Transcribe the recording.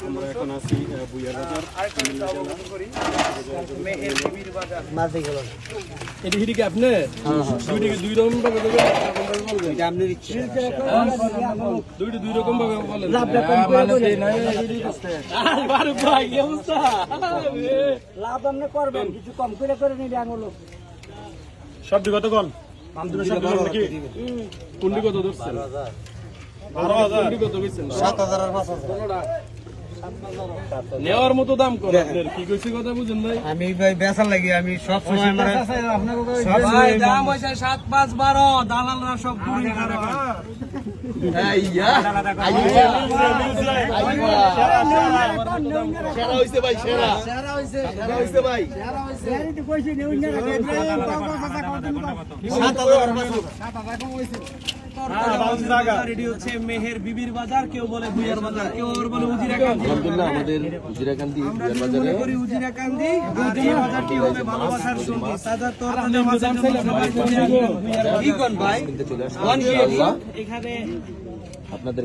আমরা এখন আছি বুইয়ার বাজার। এটি হিডি কি আপনি দুই রকম ভাবে দুই রকম ভাবে বলেন। লাভ আপনি করবেন, কিছু কম করে নিলে আঙুল সবজি কত কম নাকি কুন্ডি কত ধরছেন? 12,000 কত বেচছেন? 7,000 আর 5,000 নেওয়ার মতো দাম কর আপনার কি কইছি কথা বুঝেন ভাই? আমি ভাই বেচার লাগি আমি সব সময় ভাই দাম হইছে 7, 5, 12 দালালরা সব পুরি খারাপ সেরা হইছে ভাই সেরা হইছে ভাই 7,000 রেডি হচ্ছে মেহের বিবির বাজার, কেউ বলে বুইয়ার বাজার, কেউ বলে উজিরাকান্দি। আমাদের উজিরাকান্দি আমরা মনে করি উজিরাকান্দি, এই বাজারটি হবে ভালোবাসার সঙ্গী। সাজার তোর কি কোন ভাই? এখানে আপনাদের